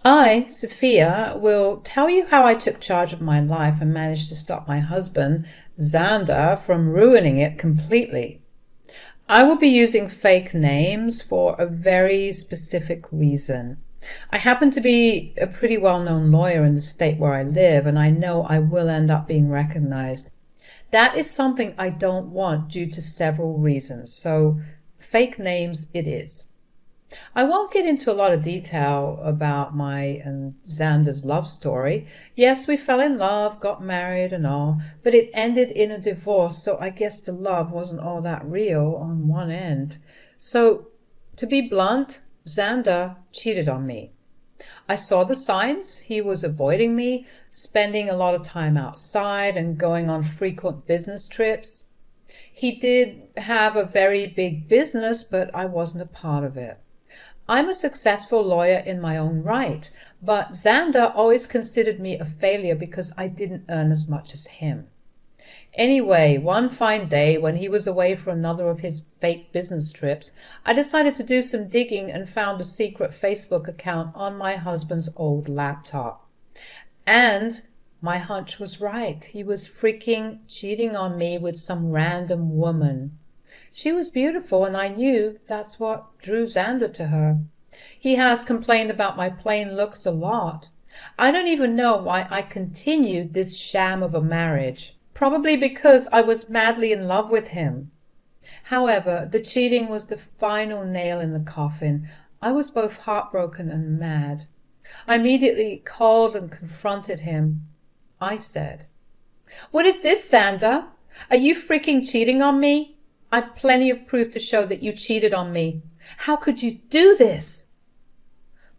I, Sophia, will tell you how I took charge of my life and managed to stop my husband, Xander, from ruining it completely. I will be using fake names for a very specific reason. I happen to be a pretty well-known lawyer in the state where I live, and I know I will end up being recognized. That is something I don't want due to several reasons, so fake names it is. I won't get into a lot of detail about my and Xander's love story. Yes, we fell in love, got married and all, but it ended in a divorce, so I guess the love wasn't all that real on one end. So, to be blunt, Xander cheated on me. I saw the signs. He was avoiding me, spending a lot of time outside and going on frequent business trips. He did have a very big business, but I wasn't a part of it. I'm a successful lawyer in my own right, but Xander always considered me a failure because I didn't earn as much as him. Anyway, one fine day when he was away for another of his fake business trips, I decided to do some digging and found a secret Facebook account on my husband's old laptop. And my hunch was right. He was freaking cheating on me with some random woman. She was beautiful, and I knew that's what drew Xander to her. He has complained about my plain looks a lot. I don't even know why I continued this sham of a marriage. Probably because I was madly in love with him. However, the cheating was the final nail in the coffin. I was both heartbroken and mad. I immediately called and confronted him. I said, "What is this, Xander? Are you freaking cheating on me? I've plenty of proof to show that you cheated on me. How could you do this?"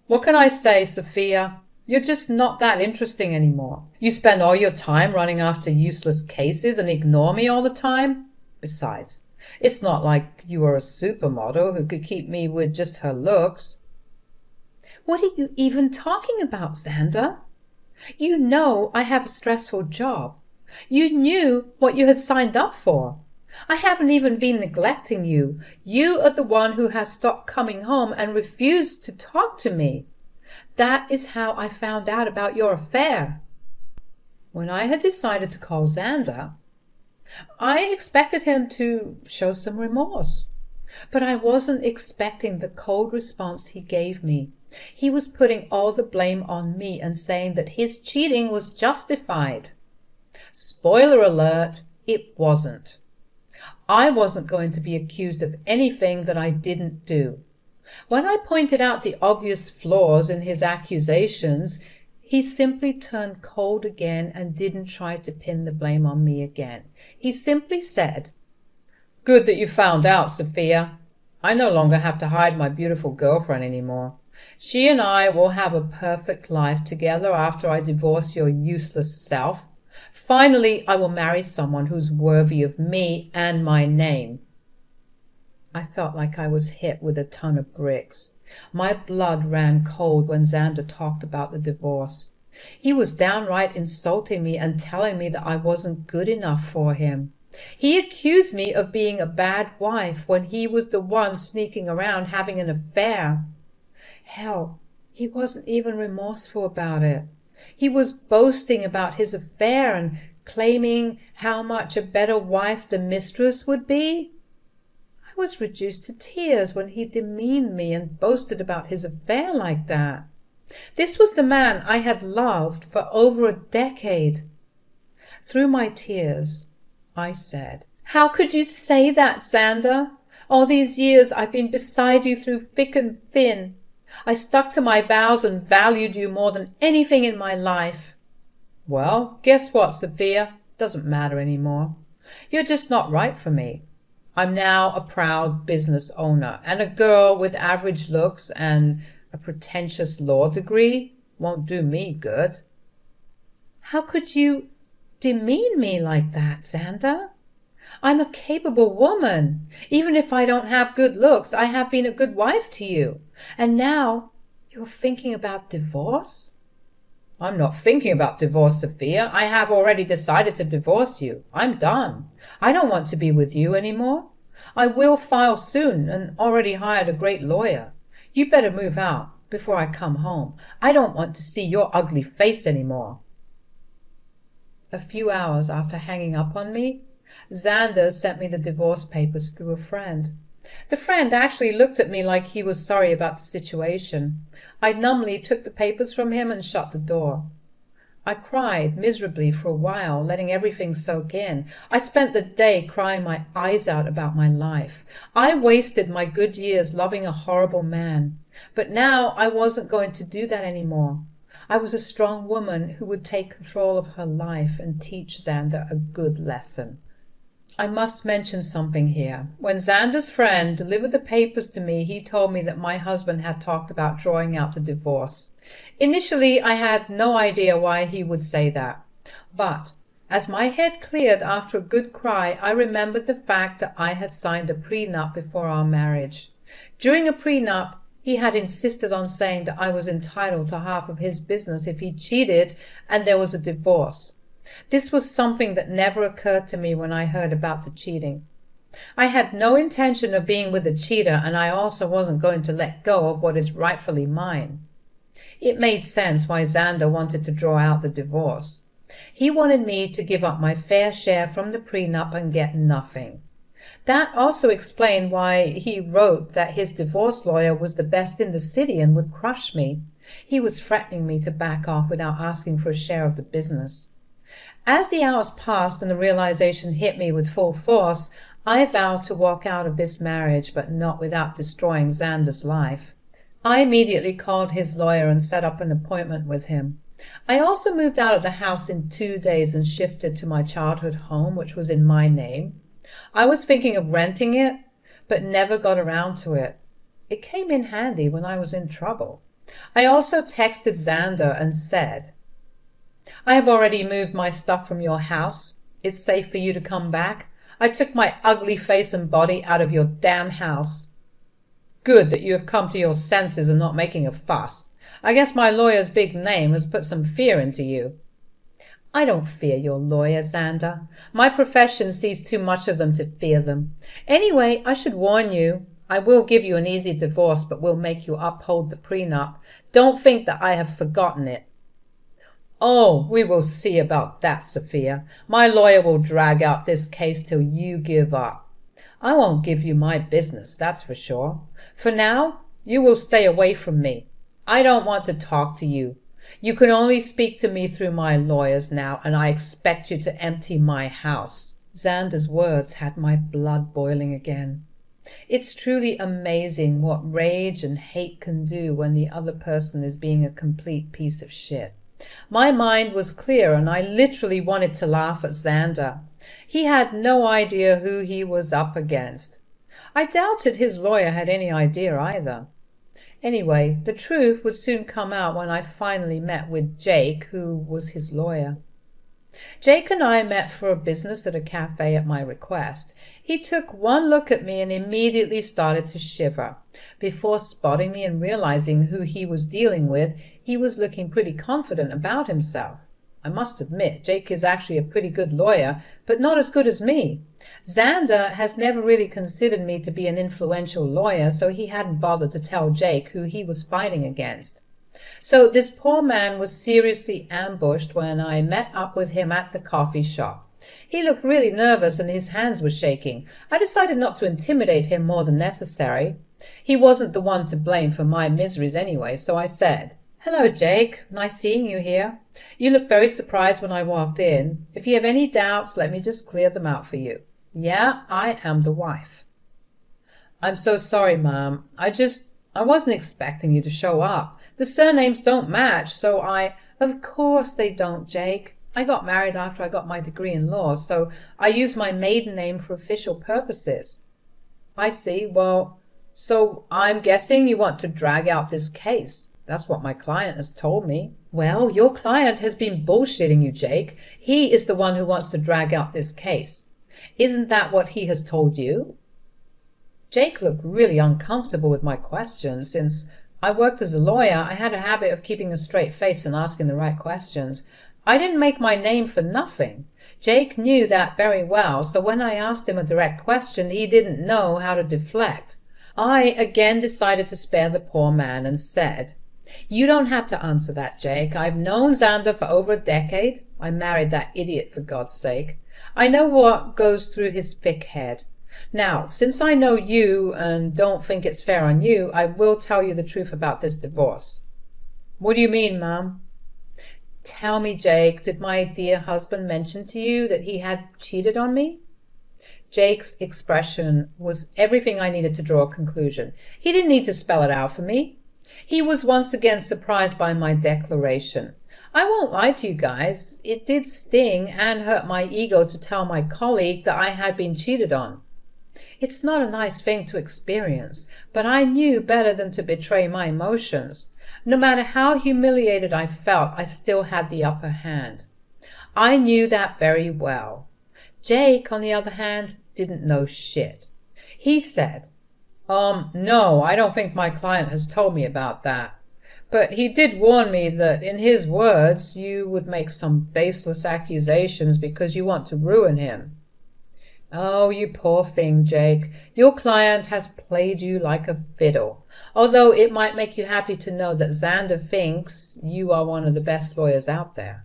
"What can I say, Sophia? You're just not that interesting anymore. You spend all your time running after useless cases and ignore me all the time. Besides, it's not like you are a supermodel who could keep me with just her looks." "What are you even talking about, Xander? You know I have a stressful job. You knew what you had signed up for. I haven't even been neglecting you. You are the one who has stopped coming home and refused to talk to me. That is how I found out about your affair." When I had decided to call Xander, I expected him to show some remorse. But I wasn't expecting the cold response he gave me. He was putting all the blame on me and saying that his cheating was justified. Spoiler alert, it wasn't. I wasn't going to be accused of anything that I didn't do. When I pointed out the obvious flaws in his accusations, he simply turned cold again and didn't try to pin the blame on me again. He simply said, "Good that you found out, Sophia. I no longer have to hide my beautiful girlfriend anymore. She and I will have a perfect life together after I divorce your useless self. Finally, I will marry someone who's worthy of me and my name." I felt like I was hit with a ton of bricks. My blood ran cold when Xander talked about the divorce. He was downright insulting me and telling me that I wasn't good enough for him. He accused me of being a bad wife when he was the one sneaking around having an affair. Hell, he wasn't even remorseful about it. He was boasting about his affair and claiming how much a better wife the mistress would be. I was reduced to tears when he demeaned me and boasted about his affair like that. This was the man I had loved for over a decade. Through my tears, I said, "How could you say that, Xander? All these years I've been beside you through thick and thin. I stuck to my vows and valued you more than anything in my life." "Well, guess what, Sophia? Doesn't matter anymore. You're just not right for me. I'm now a proud business owner, and a girl with average looks and a pretentious law degree won't do me good." "How could you demean me like that, Xander? I'm a capable woman. Even if I don't have good looks, I have been a good wife to you. And now you're thinking about divorce?" "I'm not thinking about divorce, Sophia. I have already decided to divorce you. I'm done. I don't want to be with you anymore. I will file soon and already hired a great lawyer. You better move out before I come home. I don't want to see your ugly face anymore." A few hours after hanging up on me, Xander sent me the divorce papers through a friend. The friend actually looked at me like he was sorry about the situation. I numbly took the papers from him and shut the door. I cried miserably for a while, letting everything soak in. I spent the day crying my eyes out about my life. I wasted my good years loving a horrible man. But now I wasn't going to do that anymore. I was a strong woman who would take control of her life and teach Xander a good lesson. I must mention something here. When Xander's friend delivered the papers to me, he told me that my husband had talked about drawing out the divorce. Initially, I had no idea why he would say that. But as my head cleared after a good cry, I remembered the fact that I had signed a prenup before our marriage. During a prenup, he had insisted on saying that I was entitled to half of his business if he cheated and there was a divorce. This was something that never occurred to me when I heard about the cheating. I had no intention of being with a cheater, and I also wasn't going to let go of what is rightfully mine. It made sense why Xander wanted to draw out the divorce. He wanted me to give up my fair share from the prenup and get nothing. That also explained why he wrote that his divorce lawyer was the best in the city and would crush me. He was threatening me to back off without asking for a share of the business. As the hours passed and the realization hit me with full force, I vowed to walk out of this marriage, but not without destroying Xander's life. I immediately called his lawyer and set up an appointment with him. I also moved out of the house in 2 days and shifted to my childhood home, which was in my name. I was thinking of renting it, but never got around to it. It came in handy when I was in trouble. I also texted Xander and said, "I have already moved my stuff from your house. It's safe for you to come back. I took my ugly face and body out of your damn house. Good that you have come to your senses and not making a fuss. I guess my lawyer's big name has put some fear into you." "I don't fear your lawyer, Xander. My profession sees too much of them to fear them. Anyway, I should warn you, I will give you an easy divorce, but will make you uphold the prenup. Don't think that I have forgotten it." "Oh, we will see about that, Sophia. My lawyer will drag out this case till you give up. I won't give you my business, that's for sure. For now, you will stay away from me. I don't want to talk to you. You can only speak to me through my lawyers now, and I expect you to empty my house." Xander's words had my blood boiling again. It's truly amazing what rage and hate can do when the other person is being a complete piece of shit. My mind was clear, and I literally wanted to laugh at Xander. He had no idea who he was up against. I doubted his lawyer had any idea either. Anyway, the truth would soon come out when I finally met with Jake, who was his lawyer. Jake and I met for a business at a cafe at my request. He took one look at me and immediately started to shiver. Before spotting me and realizing who he was dealing with, he was looking pretty confident about himself. I must admit, Jake is actually a pretty good lawyer, but not as good as me. Xander has never really considered me to be an influential lawyer, so he hadn't bothered to tell Jake who he was fighting against. So this poor man was seriously ambushed when I met up with him at the coffee shop. He looked really nervous and his hands were shaking. I decided not to intimidate him more than necessary. He wasn't the one to blame for my miseries anyway, so I said, "Hello, Jake. Nice seeing you here. You look very surprised when I walked in. If you have any doubts, let me just clear them out for you. Yeah, I am the wife." "I'm so sorry, Mom. I wasn't expecting you to show up. The surnames don't match, so I—" "Of course they don't, Jake. I got married after I got my degree in law, so I used my maiden name for official purposes." "I see. Well, so I'm guessing you want to drag out this case. That's what my client has told me." "Well, your client has been bullshitting you, Jake. He is the one who wants to drag out this case. Isn't that what he has told you?" Jake looked really uncomfortable with my question. Since I worked as a lawyer, I had a habit of keeping a straight face and asking the right questions. I didn't make my name for nothing. Jake knew that very well, so when I asked him a direct question, he didn't know how to deflect. I again decided to spare the poor man and said, You don't have to answer that, Jake. I've known Xander for over a decade. I married that idiot, for God's sake. I know what goes through his thick head. Now, since I know you and don't think it's fair on you, I will tell you the truth about this divorce. What do you mean, Mom? Tell me, Jake, did my dear husband mention to you that he had cheated on me? Jake's expression was everything I needed to draw a conclusion. He didn't need to spell it out for me. He was once again surprised by my declaration. I won't lie to you guys, it did sting and hurt my ego to tell my colleague that I had been cheated on. It's not a nice thing to experience, but I knew better than to betray my emotions. No matter how humiliated I felt, I still had the upper hand. I knew that very well. Jake, on the other hand, didn't know shit. He said, no, I don't think my client has told me about that. But he did warn me that, in his words, you would make some baseless accusations because you want to ruin him. Oh, you poor thing, Jake. Your client has played you like a fiddle, although it might make you happy to know that Xander thinks you are one of the best lawyers out there.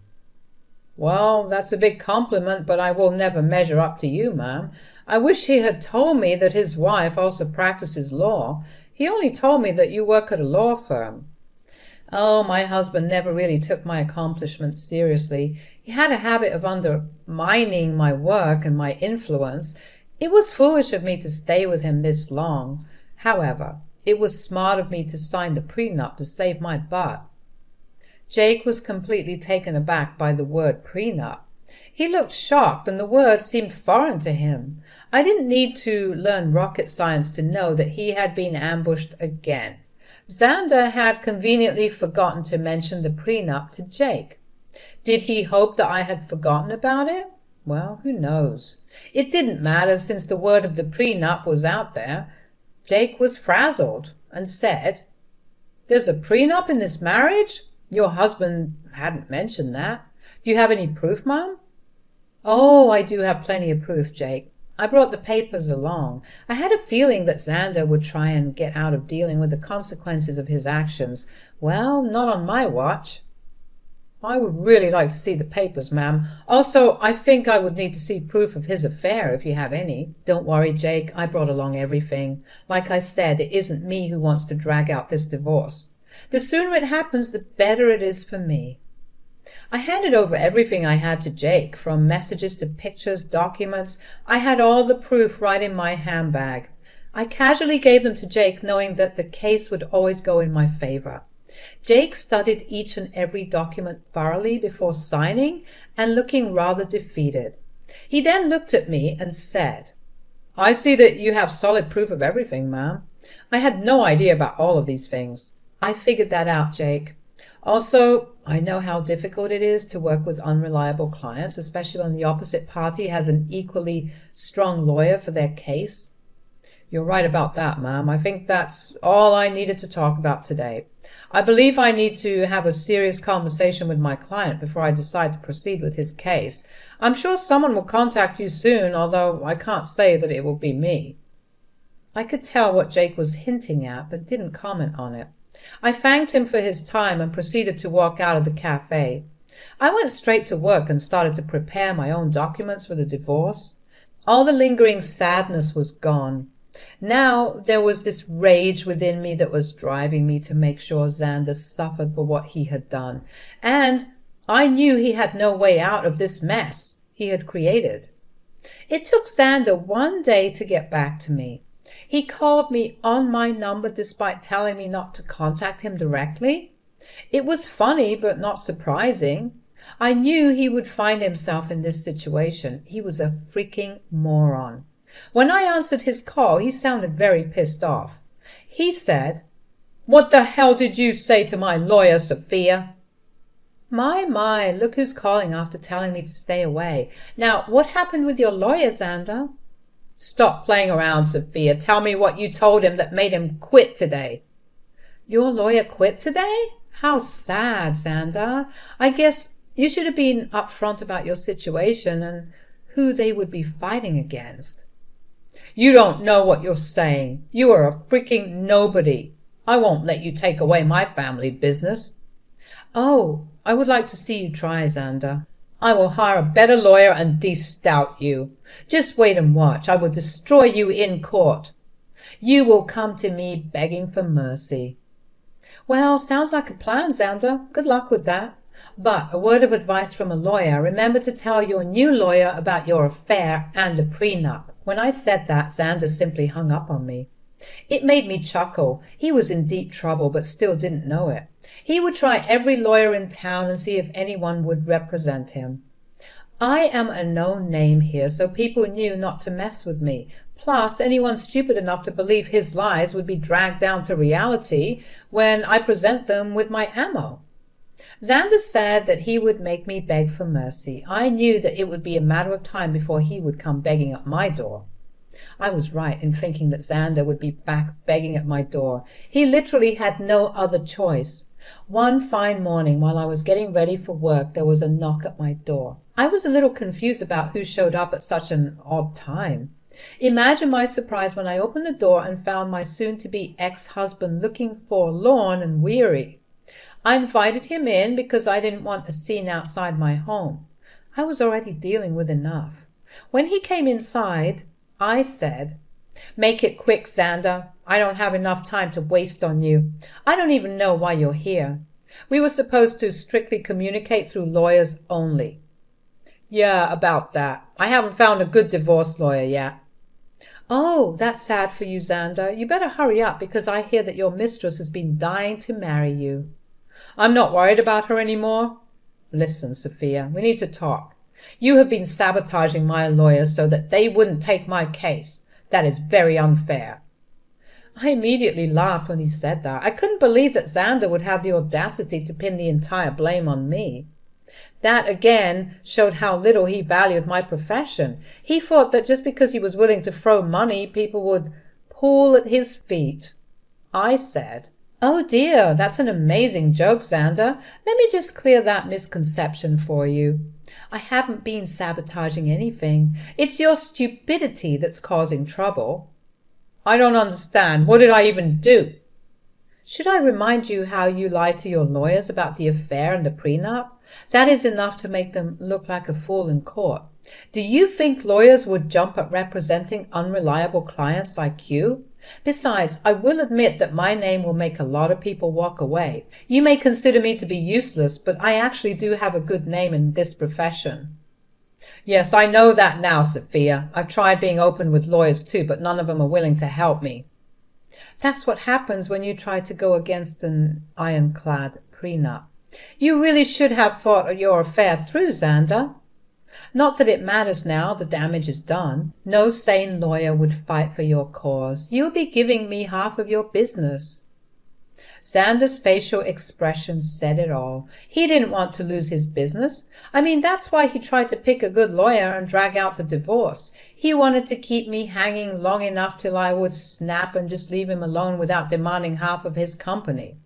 Well, that's a big compliment, but I will never measure up to you, ma'am. I wish he had told me that his wife also practices law. He only told me that you work at a law firm. Oh, my husband never really took my accomplishments seriously. He had a habit of undermining my work and my influence. It was foolish of me to stay with him this long. However, it was smart of me to sign the prenup to save my butt. Jake was completely taken aback by the word prenup. He looked shocked, and the word seemed foreign to him. I didn't need to learn rocket science to know that he had been ambushed again. Xander had conveniently forgotten to mention the prenup to Jake. Did he hope that I had forgotten about it? Well, who knows? It didn't matter, since the word of the prenup was out there. Jake was frazzled and said, "There's a prenup in this marriage? Your husband hadn't mentioned that. Do you have any proof, Mom?" "Oh, I do have plenty of proof, Jake. I brought the papers along. I had a feeling that Xander would try and get out of dealing with the consequences of his actions. Well, not on my watch." "I would really like to see the papers, ma'am. Also, I think I would need to see proof of his affair, if you have any." "Don't worry, Jake. I brought along everything. Like I said, it isn't me who wants to drag out this divorce. The sooner it happens, the better it is for me." I handed over everything I had to Jake, from messages to pictures, documents. I had all the proof right in my handbag. I casually gave them to Jake, knowing that the case would always go in my favor. Jake studied each and every document thoroughly before signing and looking rather defeated. He then looked at me and said, "I see that you have solid proof of everything, ma'am. I had no idea about all of these things." "I figured that out, Jake. Also, I know how difficult it is to work with unreliable clients, especially when the opposite party has an equally strong lawyer for their case." "You're right about that, ma'am. I think that's all I needed to talk about today. I believe I need to have a serious conversation with my client before I decide to proceed with his case. I'm sure someone will contact you soon, although I can't say that it will be me." I could tell what Jake was hinting at, but didn't comment on it. I thanked him for his time and proceeded to walk out of the cafe. I went straight to work and started to prepare my own documents for the divorce. All the lingering sadness was gone. Now there was this rage within me that was driving me to make sure Xander suffered for what he had done. And I knew he had no way out of this mess he had created. It took Xander one day to get back to me. He called me on my number despite telling me not to contact him directly. It was funny, but not surprising. I knew he would find himself in this situation. He was a freaking moron. When I answered his call, he sounded very pissed off. He said, "What the hell did you say to my lawyer, Sophia?" My, look who's calling after telling me to stay away. Now, what happened with your lawyer, Xander? "Stop playing around, Sophia. Tell me what you told him that made him quit today." "Your lawyer quit today? How sad, Xander. I guess you should have been upfront about your situation and who they would be fighting against." "You don't know what you're saying. You are a freaking nobody. I won't let you take away my family business. Oh, I would like to see you try, Xander. I will hire a better lawyer and de-stout you. Just wait and watch. I will destroy you in court. You will come to me begging for mercy. Well, sounds like a plan, Xander. Good luck with that. But a word of advice from a lawyer. Remember to tell your new lawyer about your affair and the prenup. When I said that, Xander simply hung up on me. It made me chuckle. He was in deep trouble, but still didn't know it. He would try every lawyer in town and see if anyone would represent him. I am a known name here, so people knew not to mess with me. Plus, anyone stupid enough to believe his lies would be dragged down to reality when I present them with my ammo. Xander said that he would make me beg for mercy. I knew that it would be a matter of time before he would come begging at my door. I was right in thinking that Xander would be back begging at my door. He literally had no other choice. One fine morning, while I was getting ready for work, there was a knock at my door. I was a little confused about who showed up at such an odd time. Imagine my surprise when I opened the door and found my soon-to-be ex-husband looking forlorn and weary. I invited him in because I didn't want a scene outside my home. I was already dealing with enough. When he came inside, I said, "Make it quick, Xander. I don't have enough time to waste on you. I don't even know why you're here. We were supposed to strictly communicate through lawyers only." "Yeah, about that. I haven't found a good divorce lawyer yet." "Oh, that's sad for you, Xander. You better hurry up because I hear that your mistress has been dying to marry you." "I'm not worried about her anymore." "Listen, Sophia, we need to talk. You have been sabotaging my lawyers so that they wouldn't take my case. That is very unfair." I immediately laughed when he said that. I couldn't believe that Xander would have the audacity to pin the entire blame on me. That again showed how little he valued my profession. He thought that just because he was willing to throw money, people would fall at his feet. I said, "Oh dear, that's an amazing joke, Xander. Let me just clear that misconception for you. I haven't been sabotaging anything. It's your stupidity that's causing trouble." "I don't understand. What did I even do?" "Should I remind you how you lied to your lawyers about the affair and the prenup? That is enough to make them look like a fool in court. Do you think lawyers would jump at representing unreliable clients like you? Besides, I will admit that my name will make a lot of people walk away. You may consider me to be useless, but I actually do have a good name in this profession." "Yes, I know that now, Sophia. I've tried being open with lawyers too, but none of them are willing to help me." That's what happens when you try to go against an ironclad prenup. You really should have fought your affair through, Xander. Not that it matters now, the damage is done. No sane lawyer would fight for your cause. You would be giving me half of your business. Xander's facial expression said it all. He didn't want to lose his business. I mean, that's why he tried to pick a good lawyer and drag out the divorce. He wanted to keep me hanging long enough till I would snap and just leave him alone without demanding half of his company.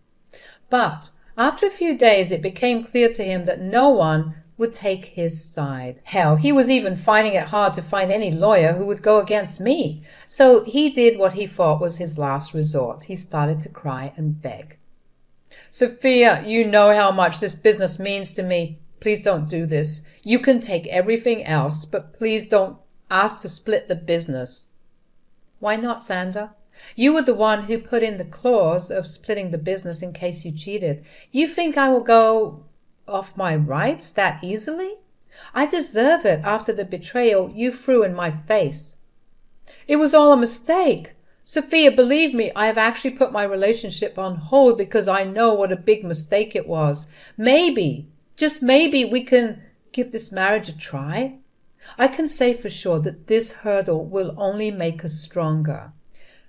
But after a few days, it became clear to him that no one would take his side. Hell, he was even finding it hard to find any lawyer who would go against me. So he did what he thought was his last resort. He started to cry and beg. "Sophia, you know how much this business means to me. Please don't do this. You can take everything else, but please don't ask to split the business." "Why not, Xander? You were the one who put in the clause of splitting the business in case you cheated. You think I will go off my rights that easily? I deserve it after the betrayal you threw in my face." "It was all a mistake. Sophia, believe me, I have actually put my relationship on hold because I know what a big mistake it was. Maybe, just maybe, we can give this marriage a try. I can say for sure that this hurdle will only make us stronger."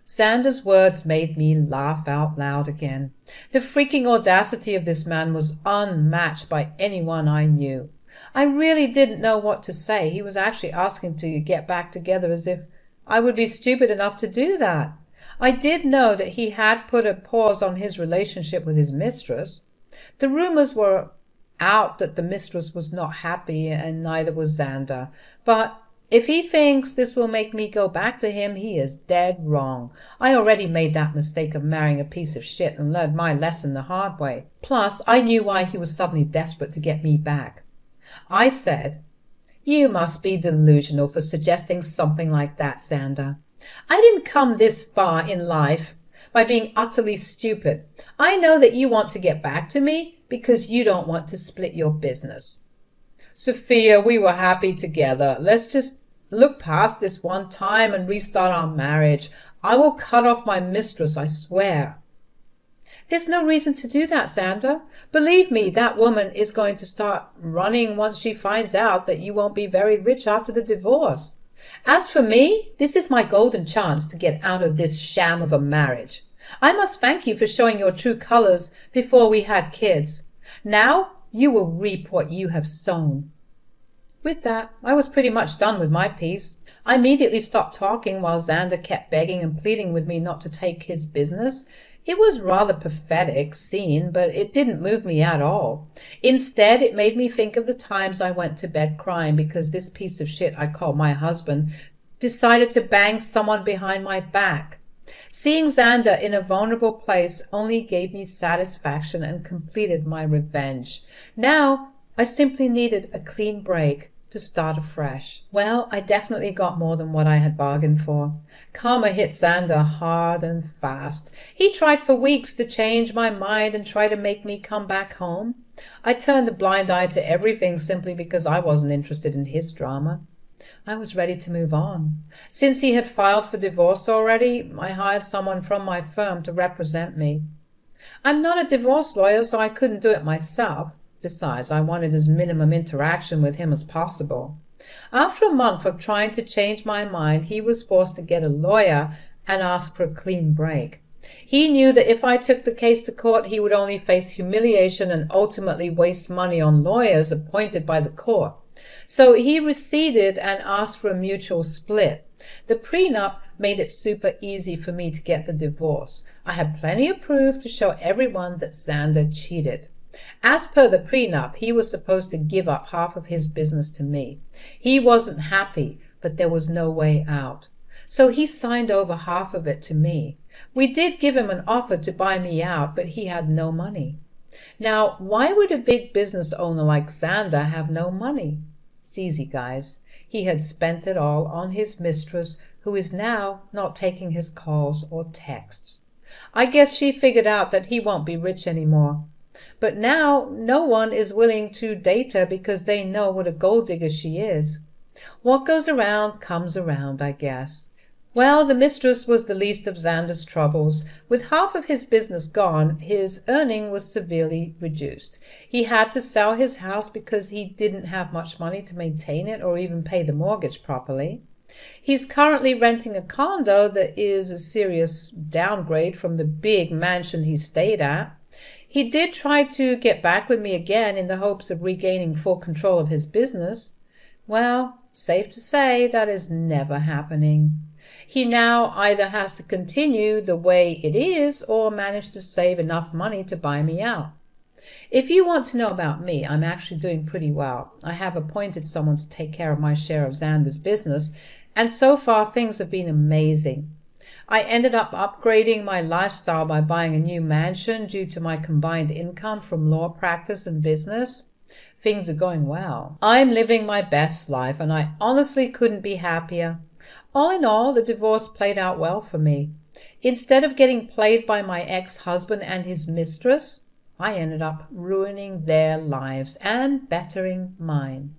Xander's words made me laugh out loud again. The freaking audacity of this man was unmatched by anyone I knew. I really didn't know what to say. He was actually asking to get back together as if I would be stupid enough to do that. I did know that he had put a pause on his relationship with his mistress. The rumors were out that the mistress was not happy and neither was Xander. But If he thinks this will make me go back to him, he is dead wrong. I already made that mistake of marrying a piece of shit and learned my lesson the hard way. Plus, I knew why he was suddenly desperate to get me back. I said, "You must be delusional for suggesting something like that, Xander. I didn't come this far in life by being utterly stupid. I know that you want to get back to me because you don't want to split your business. Sophia, we were happy together. Let's just look past this one time and restart our marriage. I will cut off my mistress, I swear." There's no reason to do that, Xander. Believe me, that woman is going to start running once she finds out that you won't be very rich after the divorce. As for me, this is my golden chance to get out of this sham of a marriage. I must thank you for showing your true colors before we had kids. Now you will reap what you have sown. With that, I was pretty much done with my piece. I immediately stopped talking while Xander kept begging and pleading with me not to take his business. It was rather pathetic scene, but it didn't move me at all. Instead, it made me think of the times I went to bed crying because this piece of shit I call my husband decided to bang someone behind my back. Seeing Xander in a vulnerable place only gave me satisfaction and completed my revenge. Now, I simply needed a clean break to start afresh. Well, I definitely got more than what I had bargained for. Karma hit Xander hard and fast. He tried for weeks to change my mind and try to make me come back home. I turned a blind eye to everything simply because I wasn't interested in his drama. I was ready to move on. Since he had filed for divorce already, I hired someone from my firm to represent me. I'm not a divorce lawyer, so I couldn't do it myself. Besides, I wanted as minimum interaction with him as possible. After a month of trying to change my mind, he was forced to get a lawyer and ask for a clean break. He knew that if I took the case to court, he would only face humiliation and ultimately waste money on lawyers appointed by the court. So he receded and asked for a mutual split. The prenup made it super easy for me to get the divorce. I had plenty of proof to show everyone that Xander cheated. As per the prenup, he was supposed to give up half of his business to me. He wasn't happy, but there was no way out. So he signed over half of it to me. We did give him an offer to buy me out, but he had no money. Now, why would a big business owner like Xander have no money? It's easy, guys. He had spent it all on his mistress, who is now not taking his calls or texts. I guess she figured out that he won't be rich anymore. But now no one is willing to date her because they know what a gold digger she is. What goes around comes around, I guess. Well, the mistress was the least of Xander's troubles. With half of his business gone, his earning was severely reduced. He had to sell his house because he didn't have much money to maintain it or even pay the mortgage properly. He's currently renting a condo that is a serious downgrade from the big mansion he stayed at. He did try to get back with me again in the hopes of regaining full control of his business. Well, safe to say that is never happening. He now either has to continue the way it is or manage to save enough money to buy me out. If you want to know about me, I'm actually doing pretty well. I have appointed someone to take care of my share of Xander's business, and so far things have been amazing. I ended up upgrading my lifestyle by buying a new mansion due to my combined income from law practice and business. Things are going well. I'm living my best life, and I honestly couldn't be happier. All in all, the divorce played out well for me. Instead of getting played by my ex-husband and his mistress, I ended up ruining their lives and bettering mine.